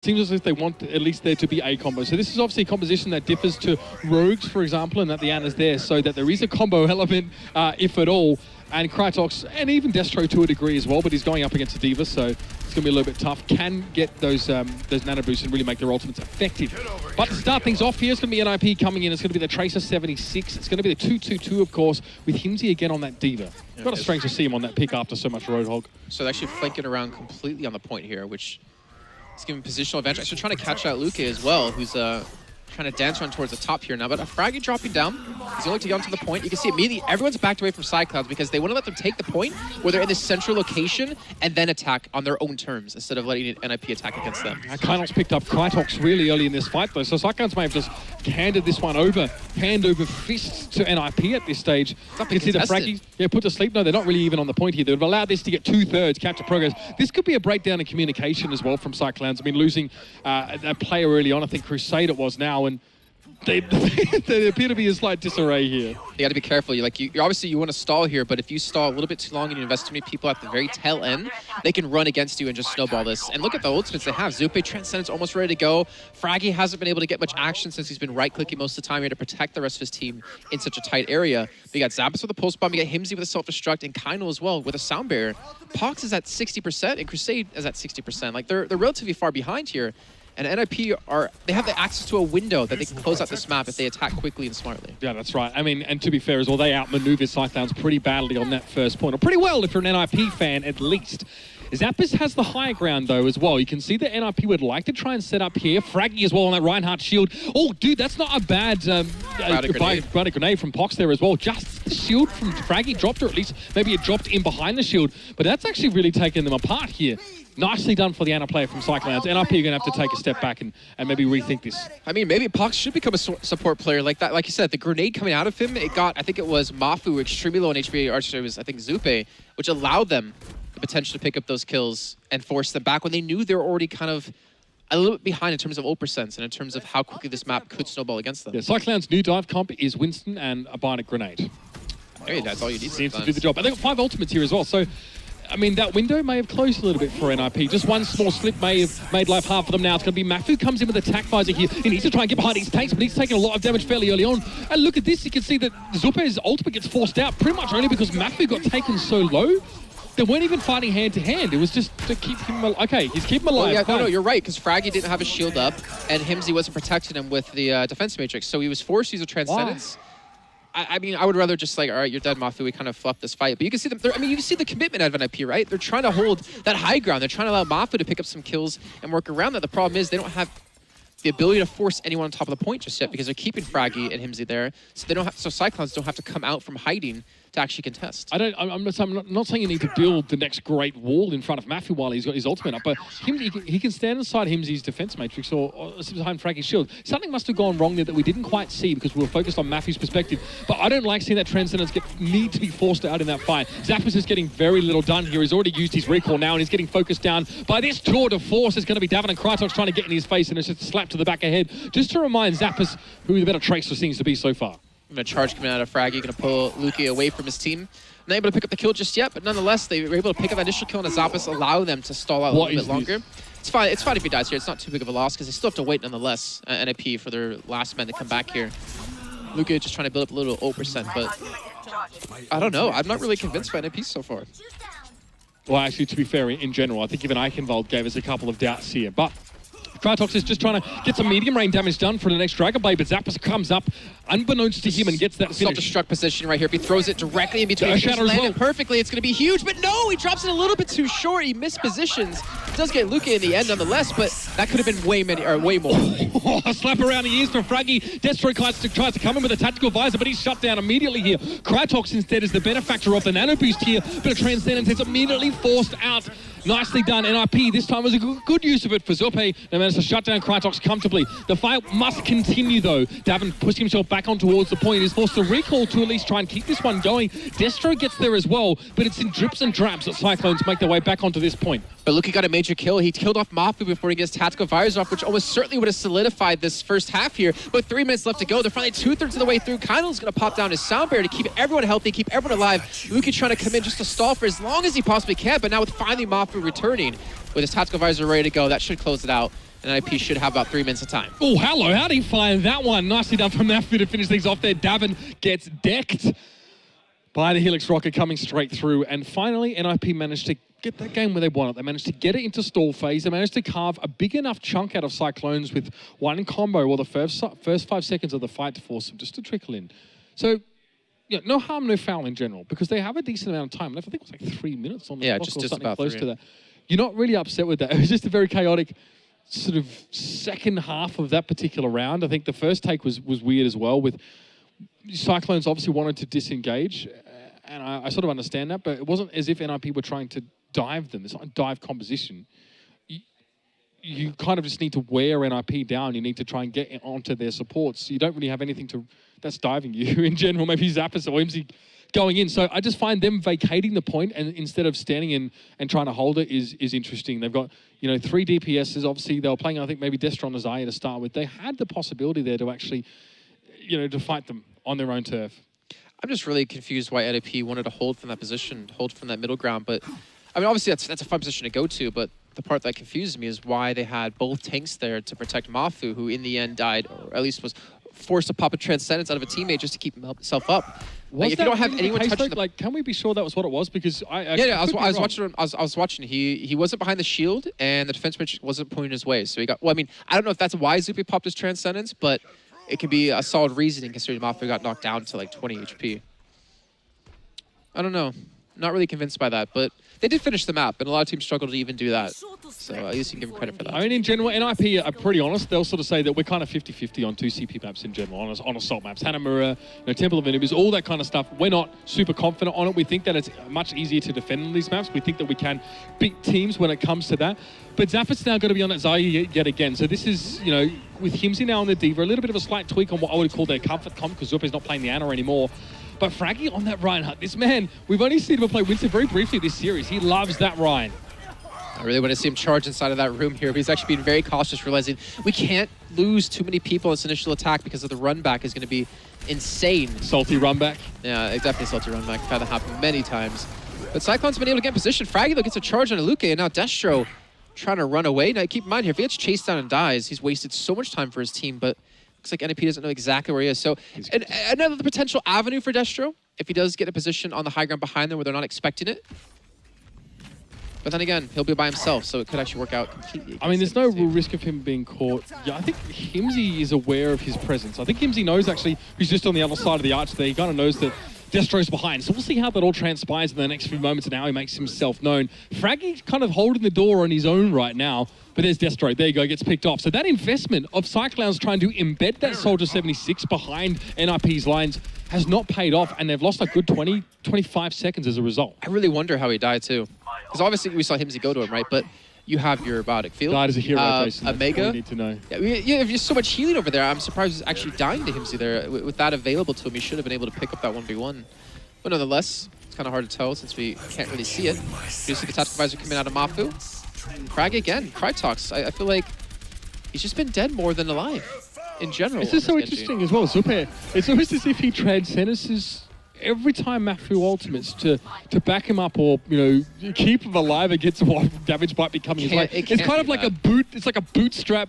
Seems as if they want at least there to be a combo. So this is obviously a composition that differs to Rogues, for example, and that the Ana's there, so that there is a combo element, if at all. And Krytox, and even Destro to a degree as well, but he's going up against a D.Va, so it's going to be a little bit tough. Can get those nano boosts and really make their ultimates effective. But to start things off here, it's going to be NIP coming in. It's going to be the Tracer 76. It's going to be the 2-2-2, of course, with hymzi again on that D.Va. Yeah, got a strange to see him on that pick after so much Roadhog. So they're actually flanking around completely on the point here, which is giving positional advantage. Actually trying to catch out Luke as well, who's trying to dance around towards the top here now, but a Fragi dropping down. He's going to get onto the point. You can see immediately everyone's backed away from Cyclowns because they want to let them take the point where they're in this central location and then attack on their own terms instead of letting an NIP attack against them. Kyynel's picked up Krytox really early in this fight though, so Cyclowns may have just handed this one over, hand over fist to NIP at this stage. You can see the Fragi put to sleep. No, they're not really even on the point here. They've allowed this to get 2/3 capture progress. This could be a breakdown in communication as well from Cyclowns. I mean, losing a player early on, I think CrusaDe it was now, and they appear to be in slight disarray here. You got to be careful. You obviously you want to stall here, but if you stall a little bit too long and you invest too many people at the very tail end, they can run against you and just snowball this. And look at the ultimates they have. Zuppehw, Transcendence almost ready to go. Fragi hasn't been able to get much action since he's been right-clicking most of the time here to protect the rest of his team in such a tight area. But you got zappis with a pulse bomb, you got hymzi with a self-destruct, and kyynel as well with a sound barrier. Pox is at 60% and CrusaDe is at 60%. Like they're relatively far behind here. And NIP they have the access to a window that they can close out this map if they attack quickly and smartly. Yeah, that's right. I mean, and to be fair as well, they outmaneuver Cyclowns pretty badly on that first point. Or pretty well if you're an NIP fan, at least. zappis has the higher ground, though, as well. You can see that NIP would like to try and set up here. Fragi as well on that Reinhardt shield. Oh, dude, that's not a bad grenade from Pox there as well. Just the shield from Fragi dropped, or at least maybe it dropped in behind the shield. But that's actually really taken them apart here. Nicely done for the Ana player from Cyclowns. NIP are going to have to take a step back and maybe rethink this. I mean, maybe Pox should become a support player like that. Like you said, the grenade coming out of him, it got, I think it was Mafu, extremely low on HP, or it was, I think, Zuppehw, which allowed them the potential to pick up those kills and force them back when they knew they were already kind of a little bit behind in terms of ult percents and in terms of how quickly this map could snowball against them. Yeah, Cyclowns' new dive comp is Winston and a bionic grenade. Hey, that's all you need. Seems to do the job. And they've got 5 ultimates here as well, so I mean, that window may have closed a little bit for NIP. Just one small slip may have made life hard for them now. It's going to be mafu comes in with attack visor here. He needs to try and get behind his tanks, but he's taking a lot of damage fairly early on. And look at this. You can see that Zuppehw's ultimate gets forced out pretty much only because mafu got taken so low. They weren't even fighting hand-to-hand. It was just to keep him alive. Okay, he's keeping him alive. No, you're right, because Fragi didn't have a shield up, and hymzi wasn't protecting him with the defense matrix, so he was forced to use a Transcendence. Wow. I mean, I would rather just like, all right, you're dead, Mafu. We kind of fluffed this fight. But you can see them. I mean, you can see the commitment out of NIP, right? They're trying to hold that high ground. They're trying to allow Mafu to pick up some kills and work around that. The problem is they don't have the ability to force anyone on top of the point just yet because they're keeping Fragi and hymzi there. So they don't have. So Cyclowns don't have to come out from hiding to actually contest. I'm not saying you need to build the next great wall in front of Mafu while he's got his ultimate up, but he can stand inside hymzi's defense matrix or behind Fragi's shield. Something must have gone wrong there that we didn't quite see because we were focused on Mafu's perspective. But I don't like seeing that Transcendence need to be forced out in that fight. zappis is getting very little done here. He's already used his recall now and he's getting focused down by this tour de force. It's going to be Davin and Krytox trying to get in his face, and it's just a slap to the back of head. Just to remind zappis who the better Tracer seems to be so far. I'm going to charge coming out of Fragi, going to pull iuKeEe away from his team. Not able to pick up the kill just yet, but nonetheless, they were able to pick up that initial kill, and zappis allow them to stall out a little bit longer. It's fine if he dies here. It's not too big of a loss, because they still have to wait nonetheless, NIP, for their last man to come back here. iuKeEe just trying to build up a little ult percent, but I don't know. I'm not really convinced by NIP so far. Well, actually, to be fair, in general, I think even Eichenwalde gave us a couple of doubts here, but Krytox is just trying to get some medium range damage done for the next Dragon Blade, but zappis comes up unbeknownst to him and gets that finish. Self-destruct position right here. If he throws it directly in between, if he landed perfectly, it's going to be huge. But no, he drops it a little bit too short. He missed positions. Does get iuKeEe in the end nonetheless, but that could have been way more. A slap around the ears from Fragi. Destro tries to come in with a tactical visor, but he's shut down immediately here. Krytox instead is the benefactor of the nano boost here, but a Transcendence is immediately forced out. Nicely done, NIP. This time was a good use of it for Zuppehw. They managed to shut down Krytox comfortably. The fight must continue, though. Davin pushed himself back on towards the point. He's forced to recall to at least try and keep this one going. Destro gets there as well, but it's in drips and drabs that Cyclowns make their way back onto this point. But iuKeEe got a major kill. He killed off Mafu before he gets tactical fires off, which almost certainly would have solidified this first half here. But 3 minutes left to go. They're finally 2/3 of the way through. kyynel's going to pop down his sound barrier to keep everyone healthy, keep everyone alive. iuKeEe trying to come in just to stall for as long as he possibly can, but now with finally Mafu returning with his tactical visor ready to go, that should close it out. And NIP should have about 3 minutes of time. Oh, hello. How did he find that one? Nicely done from mafu to finish things off there. Davin gets decked by the Helix Rocket coming straight through. And finally, NIP managed to get that game where they want it. They managed to get it into stall phase. They managed to carve a big enough chunk out of Cyclowns with one combo, or the first 5 seconds of the fight to force them just to trickle in. So, yeah, no harm, no foul in general, because they have a decent amount of time. I think it was like 3 minutes on the clock or something close to that. You're not really upset with that. It was just a very chaotic sort of second half of that particular round. I think the first take was weird as well, with Cyclowns obviously wanted to disengage, and I sort of understand that, but it wasn't as if NIP were trying to dive them. It's not a dive composition. You kind of just need to wear NIP down. You need to try and get onto their supports. You don't really have anything that's diving you in general. Maybe zappis or hymzi going in. So I just find them vacating the point and instead of standing in and trying to hold it is interesting. They've got, 3 DPSs. Obviously, they were playing, I think, maybe destro on the Zaya to start with. They had the possibility there to actually, to fight them on their own turf. I'm just really confused why NIP wanted to hold from that position, hold from that middle ground. But, I mean, obviously, that's a fun position to go to, but the part that confuses me is why they had both tanks there to protect mafu, who in the end died, or at least was forced to pop a Transcendence out of a teammate just to keep himself up. Like, if you don't have anyone touching like, can we be sure that was what it was? Because I was watching. He wasn't behind the shield, and the defense bridge wasn't pointing his way. So he got. Well, I mean, I don't know if that's why Zuppehw popped his Transcendence, but it could be a solid reasoning considering mafu got knocked down to like 20 HP. I don't know. Not really convinced by that, but they did finish the map, and a lot of teams struggled to even do that. So at least you can give them credit for that. I mean, in general, NIP are pretty honest. They'll sort of say that we're kind of 50-50 on 2 CP maps in general, on assault maps. Hanamura, Temple of Anubis, all that kind of stuff. We're not super confident on it. We think that it's much easier to defend on these maps. We think that we can beat teams when it comes to that. But zappis now going to be on that Zaya yet again. So this is, with hymzi now on the Diva, a little bit of a slight tweak on what I would call their comfort comp, because Zuppehw's not playing the Ana anymore. But Fragi on that Reinhardt, this man, we've only seen him play Winston very briefly this series. He loves that Ryan. I really want to see him charge inside of that room here, but he's actually being very cautious, realizing we can't lose too many people in this initial attack because of the run back is going to be insane. Salty run back. Yeah, definitely salty run back. I've had that happen many times. But Cyclowns been able to get in position. Fragi though gets a charge on iuKeEe, and now destro trying to run away. Now keep in mind here, if he gets chased down and dies, he's wasted so much time for his team, but looks like NIP doesn't know exactly where he is. So another potential avenue for destro, if he does get a position on the high ground behind them where they're not expecting it. But then again, he'll be by himself, so it could actually work out completely. I mean, there's no real risk of him being caught. Yeah, I think hymzi is aware of his presence. I think hymzi knows, actually, he's just on the other side of the arch there. He kind of knows that destro's behind. So we'll see how that all transpires in the next few moments and how he makes himself known. Fragi's kind of holding the door on his own right now, but there's destro. There you go, gets picked off. So that investment of Cyclowns trying to embed that Soldier 76 behind NIP's lines has not paid off, and they've lost a good 20, 25 seconds as a result. I really wonder how he died too. Because obviously we saw hymzi go to him, right? But you have your biotic field. Died as a hero, Jason. A mega. You need to know. Yeah, there's so much healing over there. I'm surprised he's actually dying to hymzi there. With that available to him, he should have been able to pick up that 1v1. But nonetheless, it's kind of hard to tell since we can't really see it. You see the tactical advisor coming out of mafu. Fragi again, Krytox. I feel like he's just been dead more than alive in general. This is so interesting as well, Zuppehw. It's almost as if he transcends every time mafu ultimates to back him up or, keep him alive against what damage might be coming his way. It's kind of like a boot. It's like a bootstrap,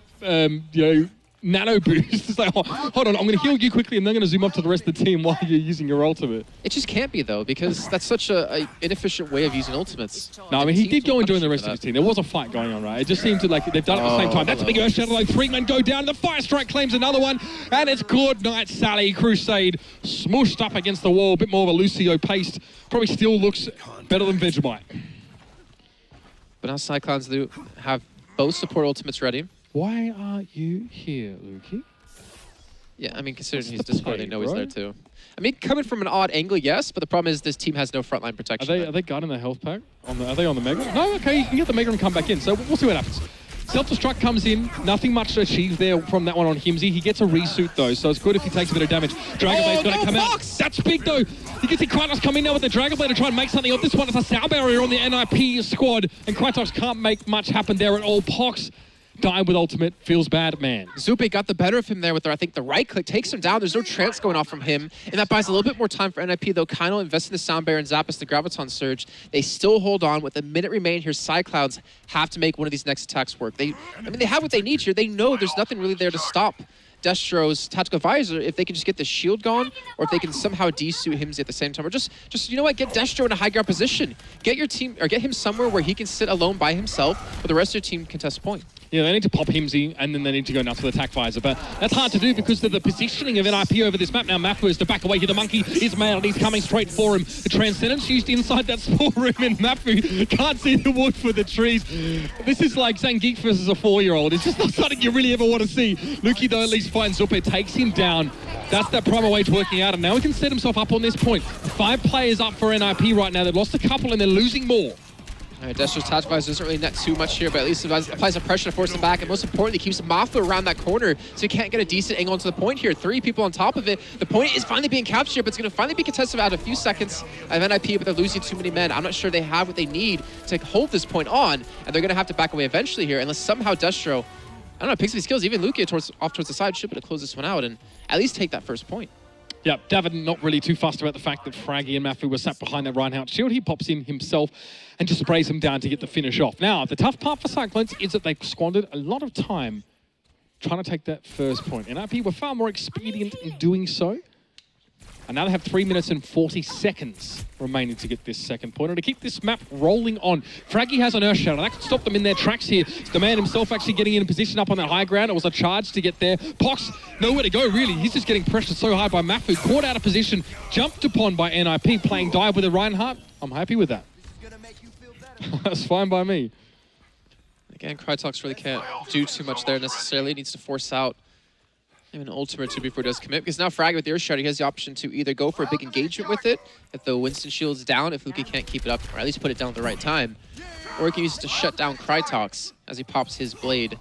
nano boost. It's like, hold on, I'm going to heal you quickly and then I'm going to zoom up to the rest of the team while you're using your ultimate. It just can't be, though, because that's such an inefficient way of using ultimates. No, I mean, he did go and join the rest of his team. There was a fight going on, right? It just seemed to, like, they've done it at the same time. That's a big Earth Shadow, like 3 men go down. The Fire Strike claims another one, and it's good night, Sally. CrusaDe smooshed up against the wall. A bit more of a Lucio paste. Probably still looks better than Vegemite. But now Cyclowns do have both support ultimates ready. Why are you here, Lukey? Yeah, I mean, considering he's Discord, they know he's there too. I mean, coming from an odd angle, yes, but the problem is this team has no frontline protection. Are they guarding their health pack? Are they on the Mega? No, okay, you can get the Mega and come back in, so we'll see what happens. Self-destruct comes in, nothing much achieved there from that one on hymzi. He gets a resuit though, so it's good if he takes a bit of damage. Dragonblade's got to come out. That's big though. You can see Krytox come in now with the Dragonblade to try and make something of this one. It's a sound barrier on the NIP squad, and Krytox can't make much happen there at all. Pox Die with ultimate, feels bad, man. Zuppehw got the better of him there with, I think, the right click, takes him down. There's no trance going off from him, and that buys a little bit more time for NIP, though. kyynel invests in the Sound Barrier and zappis the Graviton Surge. They still hold on. With a minute remaining here, Cyclowns have to make one of these next attacks work. They have what they need here. They know there's nothing really there to stop Destro's Tactical Visor if they can just get the shield gone, or if they can somehow desuit hymzi at the same time, or just you know what, get Destro in a high ground position. Get your team, or get him somewhere where he can sit alone by himself, where the rest of your team can test point. Yeah, they need to pop hymzi, and then they need to go nuts with attack visor. But that's hard to do because of the positioning of NIP over this map. Now mafu is to back away here. The monkey is male, and he's coming straight for him. The Transcendence used inside that small room, and mafu can't see the wood for the trees. This is like saying Geek versus a 4-year-old. It's just not something you really ever want to see. lukey, though, at least finds Zuppehw, takes him down. That's that promo wage working out, and now he can set himself up on this point. 5 players up for NIP right now. They've lost a couple, and they're losing more. All right, Destro's Tactical Visor doesn't really net too much here, but at least it applies some pressure to force them back, and most importantly, keeps mafu around that corner, so you can't get a decent angle into the point here. 3 people on top of it. The point is finally being captured, but it's going to finally be contested out a few seconds of NIP, but they're losing too many men. I'm not sure they have what they need to hold this point on, and they're going to have to back away eventually here, unless somehow Destro, I don't know, picks up these skills. Even lukey off towards the side should be able to close this one out and at least take that first point. Yeah, Davin not really too fussed about the fact that Fragi and mafu were sat behind that Reinhardt shield. He pops in himself and just sprays him down to get the finish off. Now, the tough part for Cyclowns is that they've squandered a lot of time trying to take that first point. NIP were far more expedient in doing so. And now they have 3 minutes and 40 seconds remaining to get this second point. And to keep this map rolling on, Fragi has an Earth Shatter. That could stop them in their tracks here. It's the man himself actually getting in position up on that high ground. It was a charge to get there. Pox, nowhere to go, really. He's just getting pressured so hard by mafu. Caught out of position, jumped upon by NIP, playing dive with a Reinhardt. I'm happy with that. That's fine by me. Again, Krytox really can't do too much there necessarily. He needs to force out maybe an ultimate or two before he does commit, because now Fragi with the Earth Shatter, he has the option to either go for a big engagement with it, if the Winston shield's down, if lukey can't keep it up, or at least put it down at the right time, or he can use it to shut down Krytox as he pops his blade.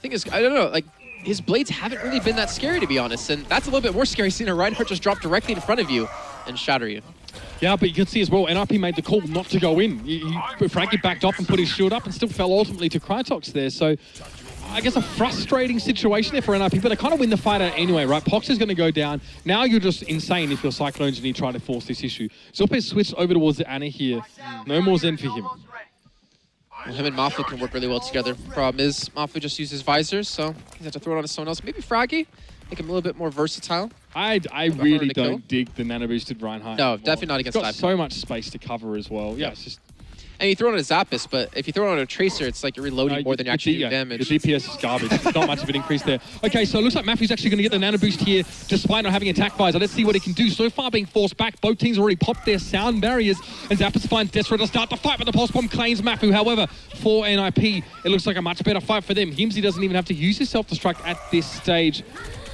Thing is, I don't know, like, his blades haven't really been that scary, to be honest, and that's a little bit more scary, seeing a Reinhardt just drop directly in front of you and shatter you. Yeah, but you can see as well, NIP made the call not to go in. Fragi backed off and put his shield up and still fell ultimately to Krytox there, so I guess a frustrating situation there for NIP, but they kind of win the fight out anyway, right? Pox is going to go down. Now you're just insane if you're Cyclowns and you try to force this issue. Zuppehw switched over towards the Anna here. No more Zen for him. Well, him and mafu can work really well together. Problem is, mafu just uses visors, so he's have to throw it onto someone else. Maybe Fragi, make him a little bit more versatile. I really don't dig the nano-boosted Reinhardt. No, definitely not against He's got Cyclowns. so much space to cover as well. Yeah, it's just... And you throw it on a zappis, but if you throw it on a tracer, it's like you're reloading more than you actually do damage. The DPS is garbage. Not much of an increase there. Okay, so it looks like mafu's actually going to get the nano boost here, despite not having attack visor. Let's see what he can do. So far being forced back. Both teams already popped their sound barriers, and zappis finds Destro to start the fight, but the pulse bomb claims mafu. However, for NIP, it looks like a much better fight for them. hymzi doesn't even have to use his self-destruct at this stage,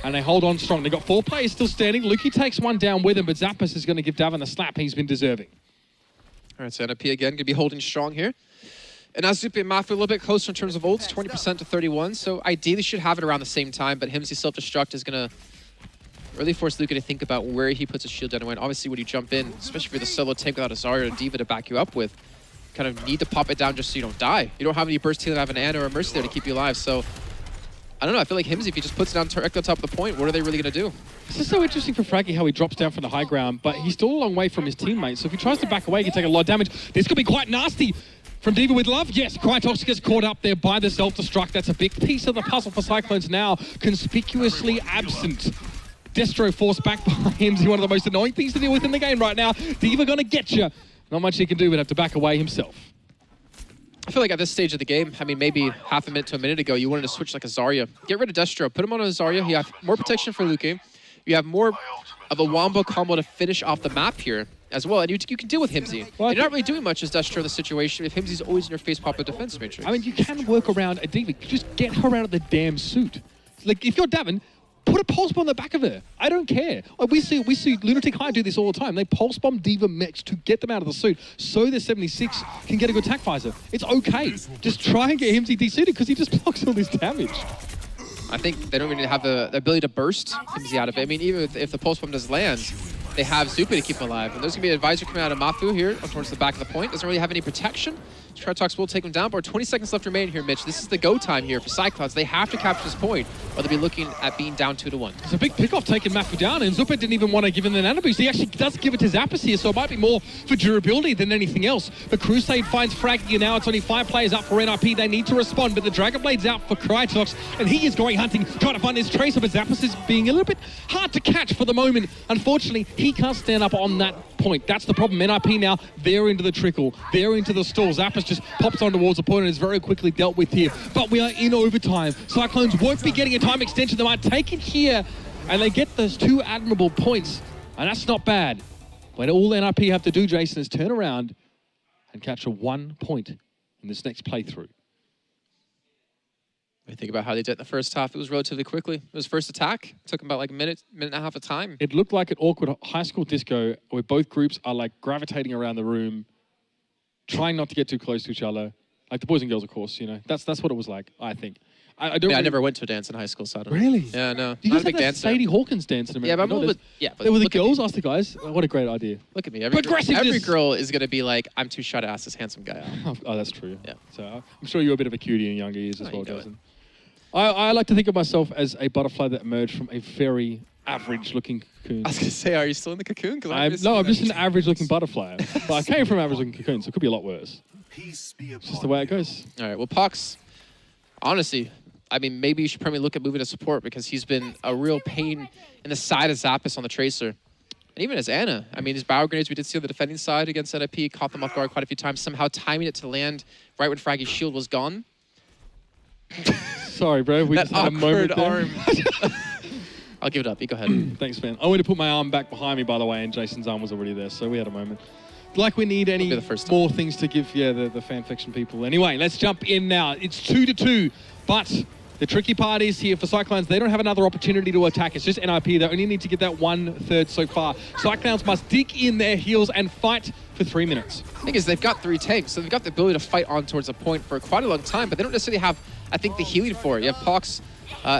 and they hold on strong. They've got 4 players still standing. lukey takes one down with him, but zappis is going to give Davin the slap he's been deserving. All right, so NIP again going to be holding strong here. And as Zuppehw and mafu a little bit closer in terms of ults, 20% to 31, so ideally should have it around the same time, but hymzi self-destruct is going to really force lukey to think about where he puts his shield down. And obviously when you jump in, especially for the solo tank without a Zarya or a D.Va to back you up with, kind of need to pop it down just so you don't die. You don't have any burst healing, have an Ana or a Mercy there to keep you alive, so I don't know, I feel like hymzi, if he just puts it down directly on top of the point, what are they really going to do? This is so interesting for Fragi, how he drops down from the high ground, but he's still a long way from his teammates, so if he tries to back away, he can take a lot of damage. This could be quite nasty. From D.Va with love, yes, Krytox gets caught up there by the self-destruct. That's a big piece of the puzzle for Cyclowns now, conspicuously absent. Destro forced back by hymzi, one of the most annoying things to deal with in the game right now. D.Va gonna get you. Not much he can do, but have to back away himself. I feel like at this stage of the game, I mean, maybe half a minute to a minute ago, you wanted to switch like a Zarya. Get rid of Destro, put him on a Zarya. You have more protection for lukey. You have more of a wombo combo to finish off the map here as well. And you can deal with hymzi. Well, you're not really doing much as Destro in the situation if hymzi's always in your face pop a defense matrix. I mean, you can work around a D.Va. Just get her out of the damn suit. Like, if you're Davin, put a pulse bomb on the back of her. I don't care. Like, we see Lunatic High do this all the time. They pulse bomb D.Va mechs to get them out of the suit so the 76 can get a good attack visor. It's okay. Just try and get hymzi desuited because he just blocks all this damage. I think they don't really have the ability to burst hymzi out of it. I mean, even if the pulse bomb does land, they have Zuppehw to keep him alive. And there's going to be an advisor coming out of Mafu here towards the back of the point. Doesn't really have any protection. Krytox will take him down, but 20 seconds left remaining here, Mitch. This is the go time here for Cyclowns. They have to capture this point, or they'll be looking at being down 2-1. It's a big pick-off taking Mafu down, and Zuppehw didn't even want to give him the nano boost. He actually does give it to zappis here, so it might be more for durability than anything else. But CrusaDe finds Fragi, and now it's only 5 players up for NIP. They need to respond, but the Dragon Blade's out for Krytox, and he is going hunting, trying to find his tracer, but zappis is being a little bit hard to catch for the moment. Unfortunately, he can't stand up on that point. That's the problem. NIP now, they're into the trickle. They're into the stall. zappis just pops on towards the point and is very quickly dealt with here. But we are in overtime. Cyclones won't be getting a time extension. They might take it here, and they get those 2 admirable points, and that's not bad. But all NIP have to do, Jason, is turn around and capture 1 point in this next playthrough. When you think about how they did it in the first half, it was relatively quickly. It was first attack. It took them about like a minute and a half of time. It looked like an awkward high school disco where both groups are like gravitating around the room, trying not to get too close to each other. Like the boys and girls, of course, you know. That's what it was like, I think. I never went to a dance in high school, so I don't know. Really? Yeah, no. You not guys a big had that dancer. Sadie Hawkins dance in America. Yeah, but I'm a little bit... Yeah, but they were the look at girls me. asked the guys. What a great idea. Look at me. Every girl is going to be like, I'm too shy to ask this handsome guy out. Oh, that's true. Yeah. So I'm sure you were a bit of a cutie in younger years as well, you know Jason. I like to think of myself as a butterfly that emerged from a very average-looking cocoon. I was going to say, are you still in the cocoon? No, I'm just an average-looking butterfly. But I came from an average-looking cocoon, so it could be a lot worse. It's just the way it goes. All right, well, Pox, honestly, I mean, maybe you should probably look at moving to support because he's been a real pain in the side of zappis on the tracer. And even as Anna, I mean, his bio grenades we did see on the defending side against NIP, caught them off guard quite a few times, somehow timing it to land right when Fragi's shield was gone. Sorry, bro. We that just had a moment awkward there. arm. I'll give it up. You go ahead. Thanks, man. I went to put my arm back behind me, by the way, and Jason's arm was already there, so we had a moment. Like we need any more things to give, the fanfiction people. Anyway, let's jump in now. It's 2-2, but the tricky part is here for Cyclowns, they don't have another opportunity to attack. It's just NIP. They only need to get that 1/3 so far. Cyclowns must dig in their heels and fight for 3 minutes. The thing is, they've got 3 tanks, so they've got the ability to fight on towards a point for quite a long time, but they don't necessarily have, I think, the healing for it. You have Pox,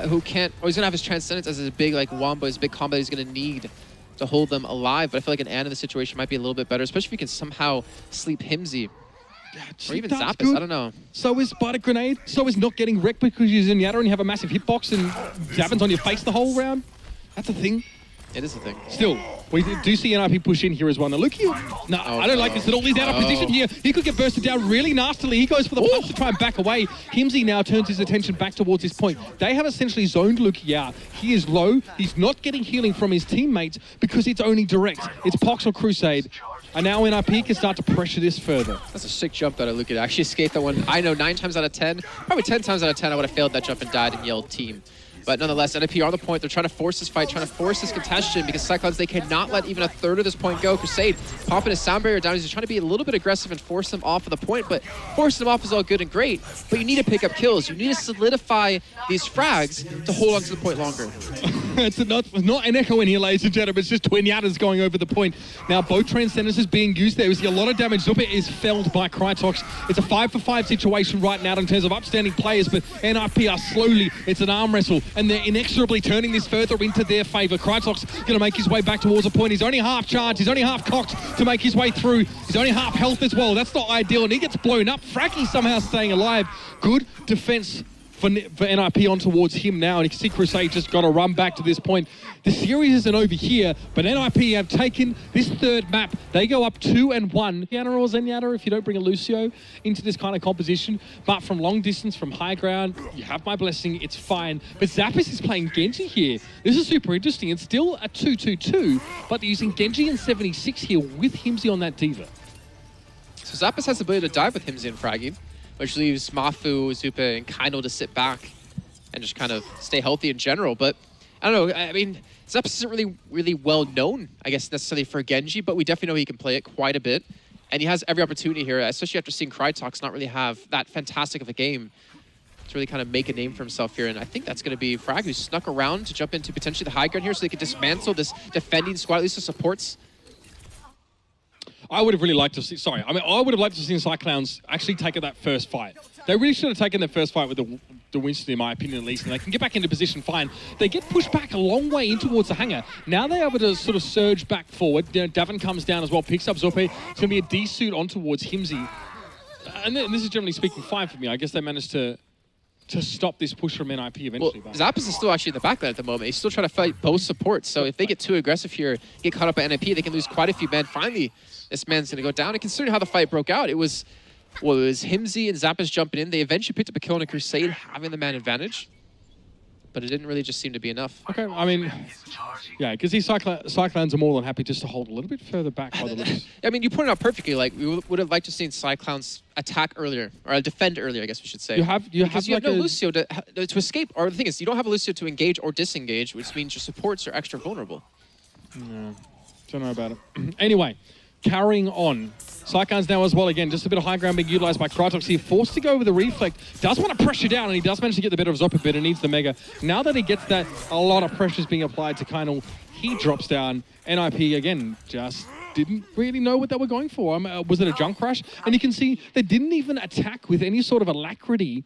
who can't, he's going to have his Transcendence as his big, wombo, his big combo that he's going to need to hold them alive, but I feel like an Anna in this situation might be a little bit better, especially if you can somehow sleep hymzi. Or even zappis, good. I don't know. So is Spider Grenade, so is not getting wrecked because you're Zenyatta and you have a massive hitbox and Davin's on your face the whole round. That's a thing. It is a thing. Still, we do see NIP push in here as well. Now look here. No, I don't like this at all. He's out of position here. He could get bursted down really nastily. He goes for the punch to try and back away. hymzi now turns his attention back towards his point. They have essentially zoned Luki out. He is low. He's not getting healing from his teammates because it's only direct. It's Pox or CrusaDe. And now NIP can start to pressure this further. That's a sick jump that I look at. Actually escaped that one. I know 9 times out of 10, probably 10 times out of 10, I would have failed that jump and died and yelled team. But nonetheless, NIP are on the point. They're trying to force this fight, trying to force this contention because Cyclowns, they cannot let even 1/3 of this point go. CrusaDe popping his sound barrier down. He's trying to be a little bit aggressive and force them off of the point, but forcing them off is all good and great. But you need to pick up kills. You need to solidify these frags to hold on to the point longer. It's not an echo in here, ladies and gentlemen. It's just twin Yattas going over the point. Now, both Transcendences being used there. We see a lot of damage. Zuppehw is felled by Krytox. It's a 5-for-5 situation right now in terms of upstanding players, but NIP are slowly, it's an arm wrestle, and they're inexorably turning this further into their favor. Krytox going to make his way back towards a point. He's only half charged. He's only half cocked to make his way through. He's only half health as well. That's not ideal, and he gets blown up. Fragi somehow staying alive. Good defense for NIP on towards him now, and you can see CrusaDe just got to run back to this point. The series isn't over here, but NIP have taken this 3rd map. They go up 2-1. Yana or Zenyatta, if you don't bring a Lucio into this kind of composition, but from long distance, from high ground, you have my blessing, it's fine. But zappis is playing Genji here. This is super interesting. It's still a 2-2-2, but they're using Genji and 76 here with hymzi on that diva. So zappis has the ability to dive with hymzi and Fragi, which leaves Mafu, Zuppehw, and kyynel to sit back and just kind of stay healthy in general. But I don't know. I mean, zappis isn't really well known, I guess, necessarily for Genji, but we definitely know he can play it quite a bit. And he has every opportunity here, especially after seeing Krytox not really have that fantastic of a game, to really kind of make a name for himself here. And I think that's going to be Frag, who snuck around to jump into potentially the high ground here so they can dismantle this defending squad, at least the supports. I would have really liked to see, sorry, I mean, I would have liked to see Cyclowns actually take that first fight. They really should have taken their first fight with the Winston, in my opinion, at least, and they can get back into position fine. They get pushed back a long way in towards the hangar. Now they're able to sort of surge back forward. You know, Davin comes down as well, picks up Zuppehw. It's going to be a D-suit on towards hymzi. And this is generally speaking fine for me. I guess they managed to stop this push from NIP eventually. Well, Zappis is still actually in the backline at the moment. He's still trying to fight both supports. So if they get too aggressive here, get caught up by NIP, they can lose quite a few men. Finally, this man's going to go down. And considering how the fight broke out, it was hymzi and Zappis jumping in. They eventually picked up a kill on a CrusaDe, having the man advantage. But it didn't really just seem to be enough. Okay, I mean, yeah, because these Cyclowns are more than happy just to hold a little bit further back by the looks. I mean, you pointed out perfectly. Like, we would have liked to see Cyclowns attack earlier, or defend earlier, I guess we should say. You have no Lucio to escape. Or the thing is, you don't have a Lucio to engage or disengage, which means your supports are extra vulnerable. No, don't know about it. Anyway, carrying on. Cyclowns now as well again, just a bit of high ground being utilized by Krytox here, forced to go with the reflect, does want to pressure down, and he does manage to get the better of Zuppehw, but he needs the mega. Now that he gets that, a lot of pressure is being applied to kyynel. He drops down. NIP again just didn't really know what they were going for. Was it a junk crash? And you can see they didn't even attack with any sort of alacrity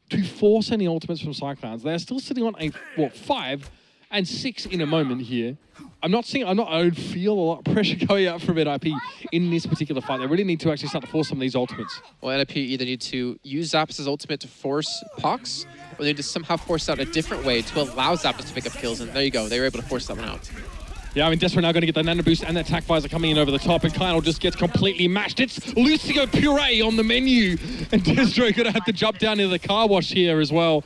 to force any ultimates from Cyclowns. They're still sitting on a 5 and 6 in a moment here. I don't feel a lot of pressure going out from NIP in this particular fight. They really need to actually start to force some of these ultimates. Well, NIP either need to use Zappis' ultimate to force Pox, or they need to somehow force out a different way to allow Zappis to pick up kills, and there you go. They were able to force that one out. Yeah, I mean, destro now going to get the nano boost and the attack visor coming in over the top, and kyynel just gets completely mashed. It's Lucio Puree on the menu, and destro going to have to jump down into the car wash here as well.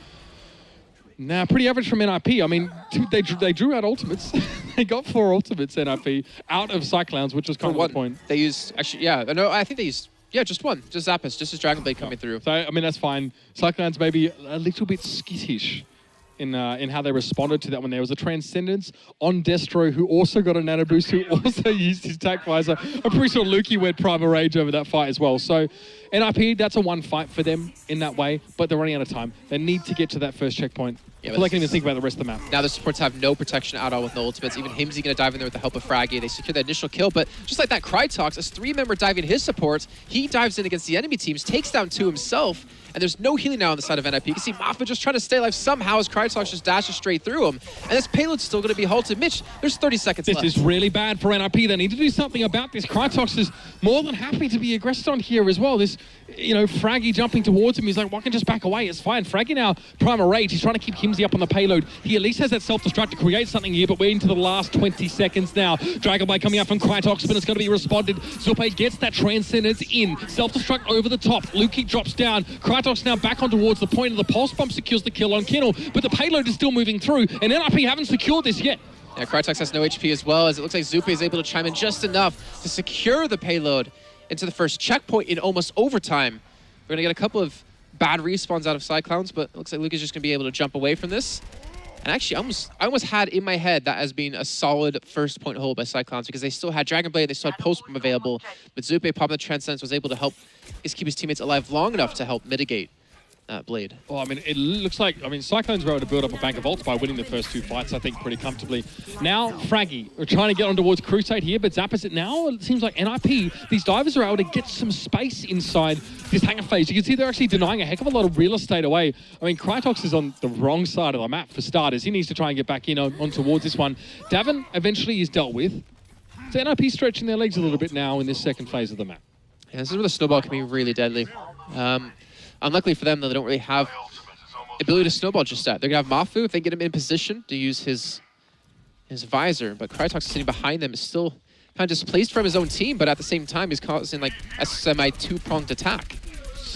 Nah, pretty average from NIP. I mean, they drew out ultimates. They got 4 ultimates, NIP, out of Cyclowns, which was kind of the point. They used, actually, yeah, no, I think they used, yeah, just one. Just Zappis, just his Dragon Blade coming through. So, I mean, that's fine. Cyclowns maybe a little bit skittish in how they responded to that when there was a Transcendence on destro, who also got a nano boost, who also used his attack visor. I'm pretty sure Lukey went Primal Rage over that fight as well. So NIP, that's a 1 fight for them in that way, but they're running out of time. They need to get to that first checkpoint. Yeah, so they can even think about the rest of the map. Now the supports have no protection at all with no ultimates. Even hymzi going to dive in there with the help of Fragi. They secure that initial kill, but just like that, Krytox, as 3-member diving his supports, he dives in against the enemy teams, takes down 2 himself, and there's no healing now on the side of NIP. You can see mafu just trying to stay alive somehow as Krytox just dashes straight through him. And this payload's still going to be halted. Mitch, there's 30 seconds left. This is really bad for NIP. They need to do something about this. Krytox is more than happy to be aggressed on here as well. This, you know, Fragi jumping towards him. He's like, well, I can just back away. It's fine. Fragi now, Primal Rage. He's trying to keep hymzi up on the payload. He at least has that self-destruct to create something here, but we're into the last 20 seconds now. Dragon Blade coming out from Krytox, but it's going to be responded. Zuppehw gets that Transcendence in. Self-destruct over the top. Lukey drops down. Krytox now back on towards the point of the pulse bomb, secures the kill on kyynel, but the payload is still moving through, and NIP haven't secured this yet. Yeah, Krytox has no HP as well, as it looks like Zuppehw is able to chime in just enough to secure the payload into the first checkpoint in almost overtime. We're going to get a couple of bad respawns out of Cyclowns, but it looks like Luke is just going to be able to jump away from this. And actually, I almost had in my head that as being a solid first point hold by Cyclowns, because they still had Dragon Blade, they still had Post Bomb available, but Zuppehw popping the Transcendence was able to help keep his teammates alive long enough to help mitigate Blade. Well, I mean, it looks like, Cyclowns were able to build up a bank of ults by winning the first 2 fights, I think, pretty comfortably. Now, Fragi, we're trying to get on towards CrusaDe here, but Zappis it now. It seems like NIP, these divers are able to get some space inside this hangar phase. You can see they're actually denying a heck of a lot of real estate away. I mean, Krytox is on the wrong side of the map for starters. He needs to try and get back in on towards this one. Davin eventually is dealt with. So NIP stretching their legs a little bit now in this second phase of the map. Yeah, this is where the snowball can be really deadly. Unluckily for them, though, they don't really have ability to snowball just yet. They're going to have mafu if they get him in position to use his visor, but Krytox sitting behind them is still kind of displaced from his own team, but at the same time, he's causing like a semi-2-pronged attack.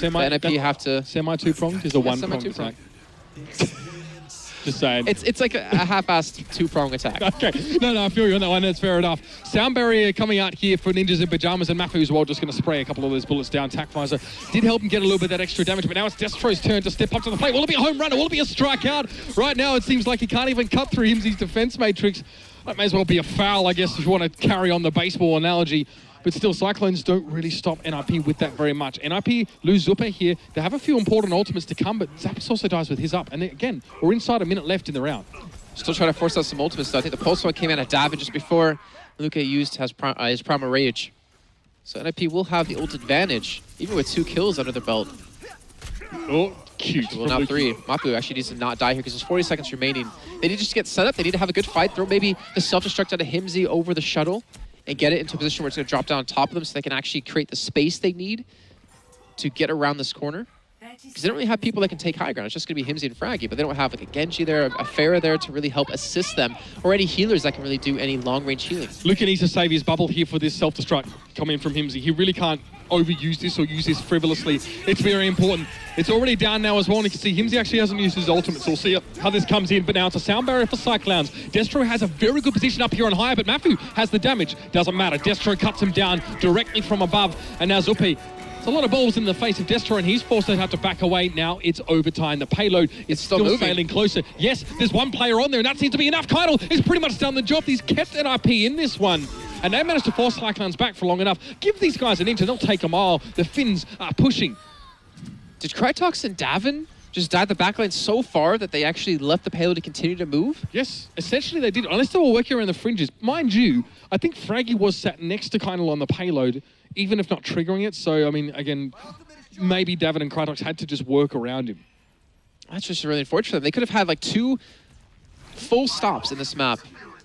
NIP have to... Semi-2-pronged is a 1-pronged attack. Just saying. It's like a half-assed 2-prong attack. Okay. No, I feel you on that one. That's fair enough. Sound barrier coming out here for Ninjas in Pyjamas, and mafu as well, just going to spray a couple of those bullets down. Attack visor did help him get a little bit of that extra damage, but now it's destro's turn to step up to the plate. Will it be a home run or will it be a strikeout? Right now, it seems like he can't even cut through hymzi's defense matrix. That may as well be a foul, I guess, if you want to carry on the baseball analogy. But still, Cyclones don't really stop NIP with that very much. NIP lose Zuppehw here. They have a few important ultimates to come, but Zappis also dies with his up. And again, we're inside a minute left in the round. Still trying to force out some ultimates, though. I think the pulse one came out of Davin just before Luka used his Primal Rage. So NIP will have the ult advantage, even with 2 kills under their belt. Oh, cute. Well, now 3. Mafu actually needs to not die here because there's 40 seconds remaining. They need to just get set up. They need to have a good fight. Throw maybe the self-destruct out of hymzi over the shuttle and get it into a position where it's going to drop down on top of them so they can actually create the space they need to get around this corner. Because they don't really have people that can take high ground. It's just going to be hymzi and Fragi, but they don't have like a Genji there, a Pharah there to really help assist them, or any healers that can really do any long-range healing. Luka needs to save his bubble here for this self-destruct coming from hymzi. He really can't overuse this or use this frivolously. It's very important. It's already down now as well, and you can see hymzi actually hasn't used his ultimate, so we'll see how this comes in. But now it's a sound barrier for Cyclowns. Destro has a very good position up here on high, but mafu has the damage. Doesn't matter. Destro cuts him down directly from above, and now Zuppehw. It's a lot of balls in the face of Destro, and he's forced to have to back away. Now it's overtime. The payload is still sailing closer. Yes, there's one player on there, and that seems to be enough. kyynel has pretty much done the job. He's kept NIP in this one, and they managed to force Cyclowns back for long enough. Give these guys an inch, and they'll take a mile. The Finns are pushing. Did Krytox and Davin just dive the backline so far that they actually left the payload to continue to move? Yes, essentially they did. Unless they were working around the fringes. Mind you, I think Fragi was sat next to kyynel on the payload, even if not triggering it. So, I mean, again, maybe Davin and Krytox had to just work around him. That's just really unfortunate. They could have had like 2 full stops in this map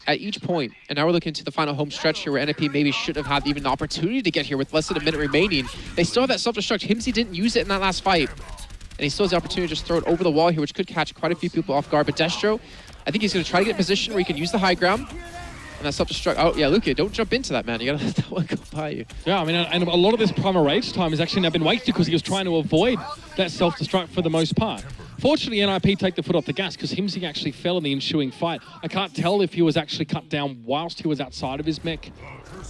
at each point. And now we're looking to the final home stretch here where NIP maybe should have had even an opportunity to get here with less than a minute remaining. They still have that self-destruct. hymzi didn't use it in that last fight. And he still has the opportunity to just throw it over the wall here, which could catch quite a few people off guard. But Destro, I think he's going to try to get a position where he can use the high ground. And that self-destruct. Oh, yeah, Luka, don't jump into that, man. You got to let that one go by you. Yeah, I mean, and a lot of this primal rage time has actually now been wasted because he was trying to avoid that self-destruct for the most part. Fortunately, NIP take the foot off the gas because hymzi actually fell in the ensuing fight. I can't tell if he was actually cut down whilst he was outside of his mech.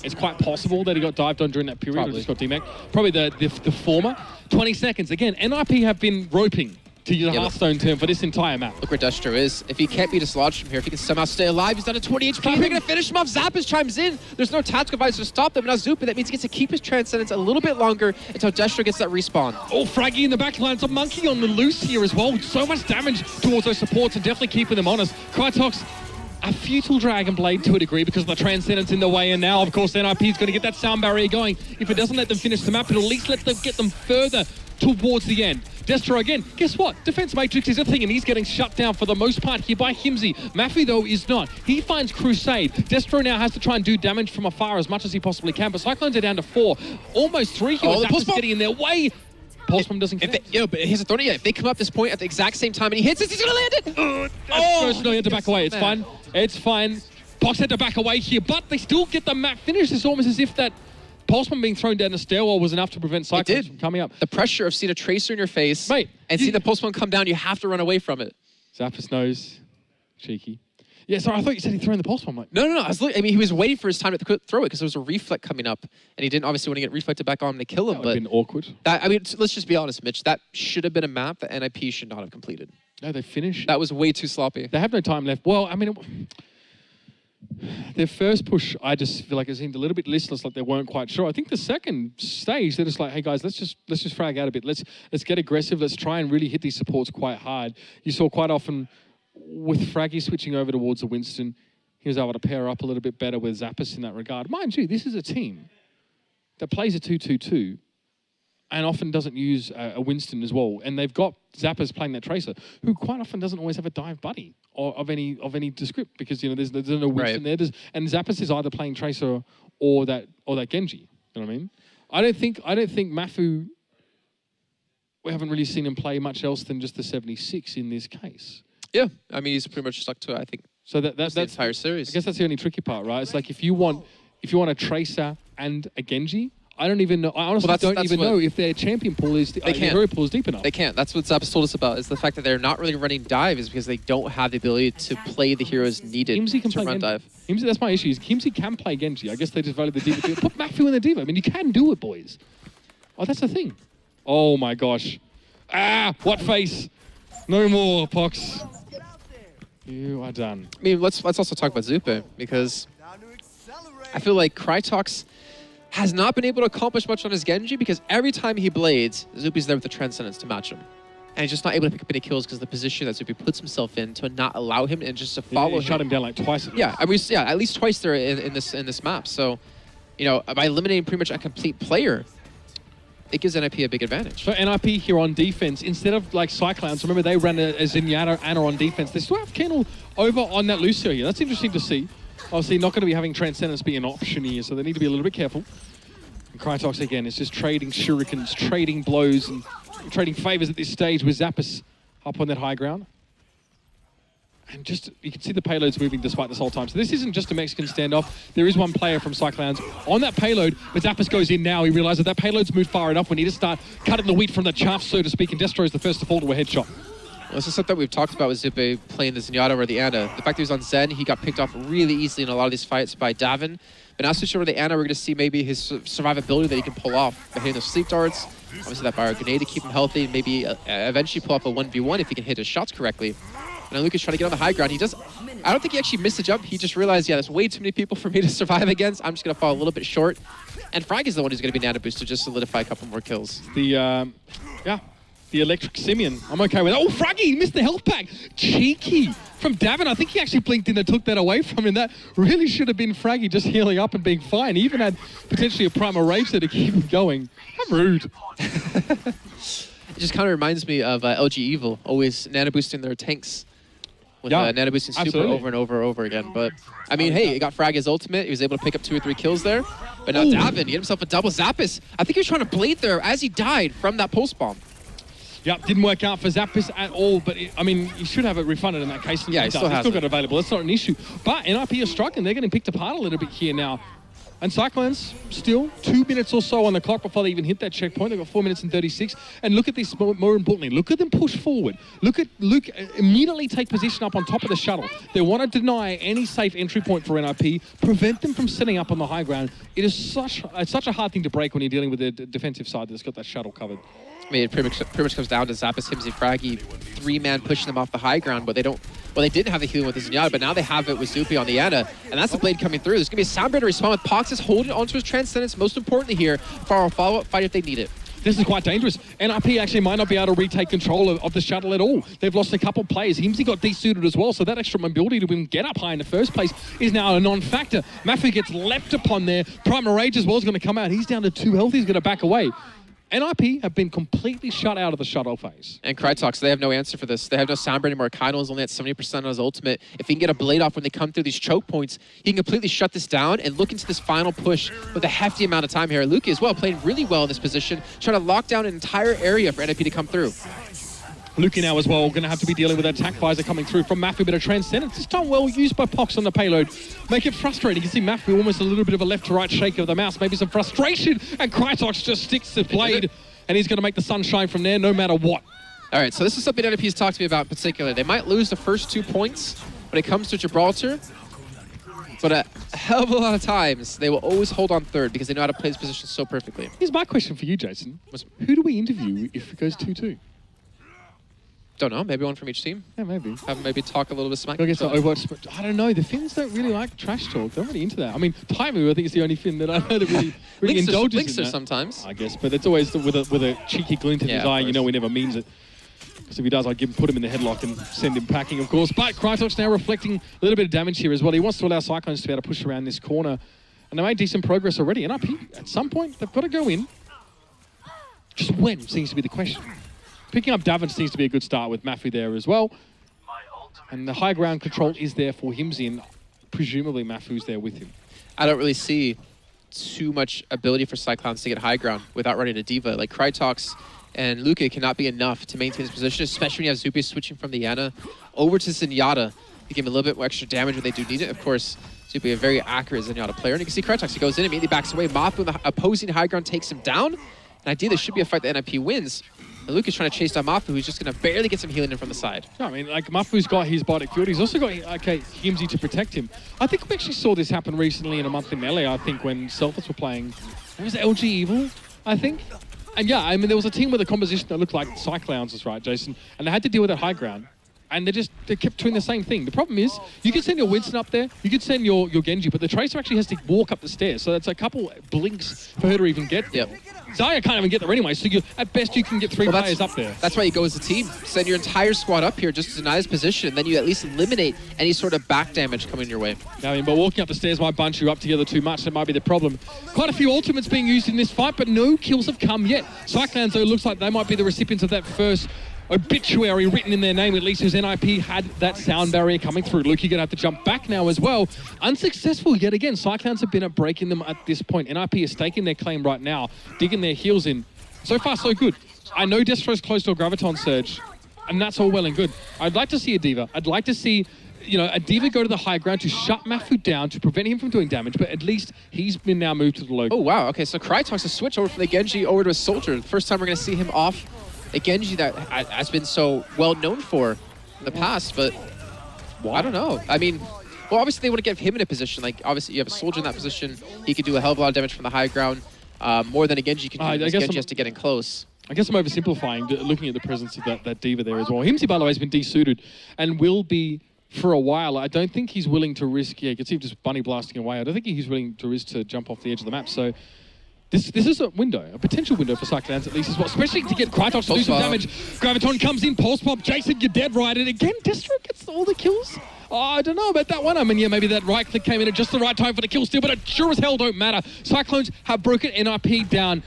It's quite possible that he got dived on during that period. Probably. Or just got demech. Probably the former. 20 seconds. Again, NIP have been roping, to use a Hearthstone term, for this entire map. Look where Destro is. If he can't be dislodged from here, if he can somehow stay alive, he's down to 20 HP. They're going to finish him off. Zappis chimes in. There's no tactical advice to stop them. Now Zuppehw, that means he gets to keep his Transcendence a little bit longer until Destro gets that respawn. Oh, Fragi in the back line. It's a monkey on the loose here as well. So much damage towards those supports and definitely keeping them honest. Krytox, a futile Dragon Blade to a degree because of the Transcendence in the way, and now, of course, NIP is going to get that sound barrier going. If it doesn't let them finish the map, it'll at least let them get them further towards the end. Destro again, guess what? Defense Matrix is a thing, and he's getting shut down for the most part here by hymzi. mafu, though, is not. He finds CrusaDe. Destro now has to try and do damage from afar as much as he possibly can, but Cyclowns are down to 4. Almost 3 here. Zappis getting in their way. Pulsebomb doesn't connect. But he hasn't thrown it yet. If they come up this point at the exact same time and he hits it, he's going to land it! No, he had to back away. It's fine. It's fine. Pox had to back away here, but they still get the map finished. It's almost as if that Pulsebomb being thrown down the stairwell was enough to prevent Cyclowns from coming up. The pressure of seeing a tracer in your face, mate, and see the Pulsebomb come down, you have to run away from it. Zappis knows. Cheeky. Yeah, sorry, I thought you said he threw in the Pulsebomb. Like, No. I mean, he was waiting for his time to throw it because there was a reflect coming up, and he didn't obviously want to get reflected back on to kill him. that would have been awkward. I mean, let's just be honest, Mitch. That should have been a map that NIP should not have completed. No, they finished. That was way too sloppy. They have no time left. Well, I mean, their first push, I just feel like it seemed a little bit listless, like they weren't quite sure. I think the second stage, they're just like, hey guys, let's just frag out a bit. Let's get aggressive. Let's try and really hit these supports quite hard. You saw quite often with Fragi switching over towards the Winston, he was able to pair up a little bit better with Zappis in that regard. Mind you, this is a team that plays a 2-2-2 and often doesn't use a Winston as well. And they've got Zappis playing that Tracer, who quite often doesn't always have a dive buddy or of any descript, because there's no Winston there. And Zappis is either playing Tracer or that Genji. You know what I mean? I don't think mafu, we haven't really seen him play much else than just the 76 in this case. Yeah, I mean, he's pretty much stuck to it, I think. So that's the entire series. I guess that's the only tricky part, right? It's like if you want a Tracer and a Genji, I don't even know. I honestly don't even know if their champion pool is their hero pool is deep enough. They can't. That's what Zappis told us about, is the fact that they're not really running dive is because they don't have the ability to play the heroes needed to run dive. hymzi, that's my issue. hymzi can play Genji. I guess they just value the diva. Put mafu in the diva. I mean, you can do it, boys. Oh, that's the thing. Oh my gosh. Ah, what face? No more, Pox. You are done. I mean, let's also talk about Zuppehw, because I feel like Krytox has not been able to accomplish much on his Genji, because every time he blades, Zuppehw's there with the Transcendence to match him. And he's just not able to pick up any kills because of the position that Zuppehw puts himself in to not allow him and just to follow him. Shut him down like twice. Yeah, I mean, at least twice there in this map. So you know, by eliminating pretty much a complete player, it gives NIP a big advantage. So NIP here on defense, instead of like Cyclowns, remember they ran a Zenyatta Ana on defense. They still have kyynel over on that Lucio here. That's interesting to see. Obviously not going to be having Transcendence be an option here, so they need to be a little bit careful. And Krytox again is just trading shurikens, trading blows, and trading favors at this stage with zappis up on that high ground. And just, you can see the payloads moving despite this whole time. So this isn't just a Mexican standoff. There is one player from Cyclowns on that payload, but zappis goes in now. He realizes that payload's moved far enough. We need to start cutting the wheat from the chaff, so to speak, and destro is the first to fall to a headshot. Well, this is something we've talked about with Zuppehw playing the Zenyatta or the Ana. The fact that he was on Zen, he got picked off really easily in a lot of these fights by Davin. But now switching over to the Ana, we're going to see maybe his survivability that he can pull off by hitting those sleep darts. Obviously that bio grenade to keep him healthy, and maybe eventually pull off a 1v1 if he can hit his shots correctly. And Lucas trying to get on the high ground. He does. I don't think he actually missed the jump. He just realized, yeah, there's way too many people for me to survive against. I'm just going to fall a little bit short. And Fragi is the one who's going to be nano boost to just solidify a couple more kills. The electric Simeon. I'm okay with that. Oh, Fragi missed the health pack. Cheeky from Davin. I think he actually blinked in and took that away from him. That really should have been Fragi just healing up and being fine. He even had potentially a primal rage there to keep him going. I'm rude. It just kind of reminds me of LG Evil, always nano boosting their tanks. With nano boosting super over and over again. But, I mean, hey, he got Fragi's ultimate. He was able to pick up 2 or 3 kills there. But now Davin, he hit himself a double zappis. I think he was trying to blade there as he died from that pulse bomb. Yep, didn't work out for zappis at all, but I mean, you should have it refunded in that case. Yeah, he still has got it available. That's not an issue. But NIP are struggling. They're getting picked apart a little bit here now. And Cyclowns still 2 minutes or so on the clock before they even hit that checkpoint. They've got 4 minutes and 36. And look at this, more importantly, look at them push forward. Look at Luke immediately take position up on top of the shuttle. They want to deny any safe entry point for NIP, prevent them from setting up on the high ground. It is such a hard thing to break when you're dealing with the defensive side that's got that shuttle covered. I mean, it pretty much comes down to zappis, hymzi, Fragi, 3-man pushing them off the high ground, but they don't. Well, they didn't have the healing with the Zenyatta, but now they have it with Zuppehw on the Ana, and that's the blade coming through. There's going to be a Soundbreaker respawn with Poxus holding onto his Transcendence, most importantly here, for a follow-up fight if they need it. This is quite dangerous. NIP actually might not be able to retake control of the shuttle at all. They've lost a couple players. hymzi got desuited as well, so that extra mobility to even get up high in the first place is now a non-factor. Mafu gets leapt upon there. Primal Rage as well is going to come out. He's down to 2 health. He's going to back away. NIP have been completely shut out of the shuttle phase. And Krytox, they have no answer for this. They have no Soundbreaker anymore. kyynel is only at 70% on his ultimate. If he can get a blade off when they come through these choke points, he can completely shut this down and look into this final push with a hefty amount of time here. Luke as well, playing really well in this position, trying to lock down an entire area for NIP to come through. Luki now as well, going to have to be dealing with that attack visor coming through from Mafu, but a Transcendence. This time well used by Pox on the payload. Make it frustrating. You can see Mafu almost a little bit of a left to right shake of the mouse, maybe some frustration, and Krytox just sticks the blade, and he's going to make the sun shine from there no matter what. All right, so this is something NIP's talked to me about in particular. They might lose the first 2 points when it comes to Gibraltar, but a hell of a lot of times, they will always hold on third because they know how to play this position so perfectly. Here's my question for you, Jason. Who do we interview if it goes 2-2? Don't know, maybe one from each team. Yeah, maybe. Have maybe talk a little bit smack. I guess Overwatch, but I don't know. The Finns don't really like trash talk. They're not really into that. I mean, Taimu, I think, is the only Finn that I know that really indulges in that. Sometimes. I guess, but it's always with a cheeky glint in his eye. You know he never means it. Because if he does, I'd put him in the headlock and send him packing, of course. But Krytox now reflecting a little bit of damage here as well. He wants to allow Cyclowns to be able to push around this corner. And they made decent progress already. And at some point, they've got to go in. Just when seems to be the question. Picking up Davin seems to be a good start with Mafu there as well. And the high ground control is there for hymzi, and presumably Mafu's there with him. I don't really see too much ability for Cyclowns to get high ground without running a diva. Like Krytox and Luka cannot be enough to maintain his position, especially when you have Zuppehw switching from the Ana over to Zenyatta to give him a little bit more extra damage when they do need it. Of course, Zuppehw a very accurate Zenyatta player. And you can see Krytox, he goes in, immediately backs away. Mafu, the opposing high ground, takes him down. And ideally, this should be a fight that NIP wins. And Luke is trying to chase down Mafu, who's just going to barely get some healing in from the side. No, I mean, like, Mafu's got his biotic field. He's also got, hymzi to protect him. I think we actually saw this happen recently in a month in Melee, I think, when Selfless were playing. It was LG Evil, I think. And yeah, I mean, there was a team with a composition that looked like Cyclowns, is right, Jason? And they had to deal with that high ground. And they kept doing the same thing. The problem is, you can send your Winston up there, you can send your Genji, but the Tracer actually has to walk up the stairs. So that's a couple blinks for her to even get there. Yep. Xayah can't even get there anyway, so at best you can get 3 players up there. That's why you go as a team. Send your entire squad up here just to deny his position, and then you at least eliminate any sort of back damage coming your way. I mean, but walking up the stairs might bunch you up together too much. That might be the problem. Quite a few ultimates being used in this fight, but no kills have come yet. Cyclowns, though, looks like they might be the recipients of that first obituary written in their name, at least, as NIP had that sound barrier coming through. Luke, you're going to have to jump back now as well. Unsuccessful yet again. Cyclowns have been at breaking them at this point. NIP is staking their claim right now, digging their heels in. So far, so good. I know Destro's close to a Graviton Surge, and that's all well and good. I'd like to see a D.Va. I'd like to see, you know, a D.Va go to the high ground to shut mafu down, to prevent him from doing damage, but at least he's been now moved to the low. Oh, wow. Okay, so Krytox has switched over from the Genji over to a Soldier. The first time we're going to see him off a Genji that has been so well known for in the past, but I don't know. I mean, well, obviously they want to get him in a position. Like, obviously you have a Soldier in that position. He could do a hell of a lot of damage from the high ground. More than a Genji can do. Genji has to get in close. I guess I'm oversimplifying, looking at the presence of that D.Va there as well. hymzi, by the way, has been desuited and will be for a while. I don't think he's willing to risk, you can see him just bunny blasting away. I don't think he's willing to risk to jump off the edge of the map. So this is a window, a potential window for Cyclowns at least as well, especially to get Krytox to do some damage. Graviton comes in, pulse pop, Jason, you're dead right, and again, destro gets all the kills. Oh, I don't know about that one. I mean, yeah, maybe that right click came in at just the right time for the kill steal, but it sure as hell don't matter. Cyclones have broken NIP down,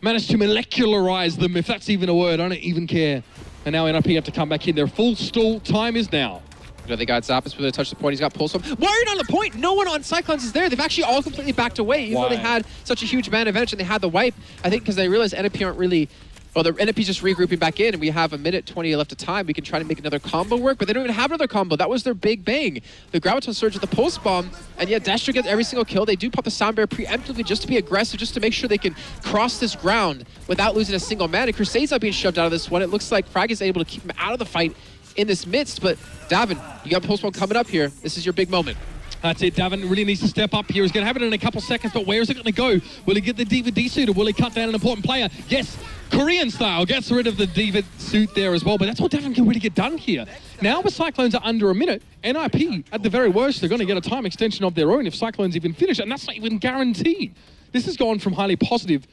managed to molecularize them, if that's even a word, I don't even care. And now NIP have to come back in. Their full stall time is now. You know, they got zappis for the touch the point. He's got pulse up. Wired on the point. No one on Cyclowns is there. They've actually all completely backed away. Even though they had such a huge man advantage and they had the wipe, I think because they realized NIP aren't really... Well, the NIP's just regrouping back in, and we have a minute 20 left of time. We can try to make another combo work, but they don't even have another combo. That was their big bang. The Graviton Surge with the Pulse Bomb, and yet destro gets every single kill. They do pop the Sound Bear preemptively just to be aggressive, just to make sure they can cross this ground without losing a single man. And CrusaDe's not being shoved out of this one. It looks like Fragi is able to keep him out of the fight in this midst, but Davin, you got Pulse Bomb coming up here. This is your big moment. That's it. Davin really needs to step up here. He's going to have it in a couple seconds, but where is it going to go? Will he get the D.Va D-suit, or will he cut down an important player? Yes, Korean style gets rid of the D.Va suit there as well, but that's all Davin can really get done here. Now the Cyclones are under a minute. NIP, at the very worst, they're going to get a time extension of their own if Cyclones even finish, and that's not even guaranteed. This has gone from highly positive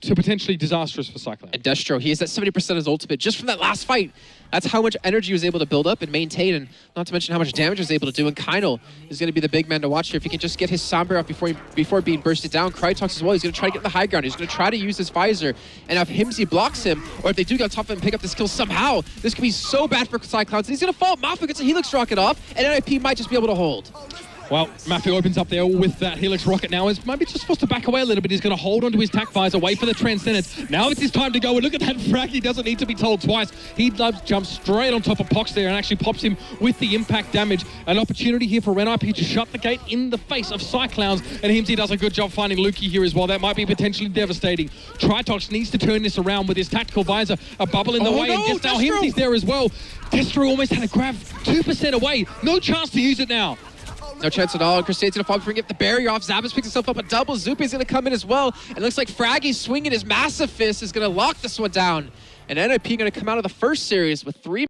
to potentially disastrous for Cyclowns. And destro, he is at 70% of his ultimate just from that last fight. That's how much energy he was able to build up and maintain, and not to mention how much damage he was able to do. And kyynel is going to be the big man to watch here. If he can just get his sound barrier off before being bursted down. Krytox as well, he's going to try to get in the high ground. He's going to try to use his visor. And if hymzi blocks him, or if they do get on top of him and pick up this kill somehow, this could be so bad for Cyclowns. And he's going to fall. mafu gets a Helix rocket off, and NIP might just be able to hold. Well, mafu opens up there with that Helix rocket now. Is maybe just supposed to back away a little bit. He's going to hold onto his tack visor, wait for the Transcendence. Now it's his time to go. And look at that frag. He doesn't need to be told twice. He jumps straight on top of Pox there and actually pops him with the impact damage. An opportunity here for NIP to shut the gate in the face of Cyclowns. And hymzi does a good job finding Lukey here as well. That might be potentially devastating. Krytox needs to turn this around with his tactical visor. A bubble in the way. No, and now hymzi's there as well. Destro almost had a grab 2% away. No chance to use it now. No chance at all. CrusaDe's going to fall, bring up the barrier off. zappis picks himself up. A double. Zuppehw's going to come in as well. And it looks like Fragi swinging his massive fist is going to lock this one down. And NIP going to come out of the first series with 3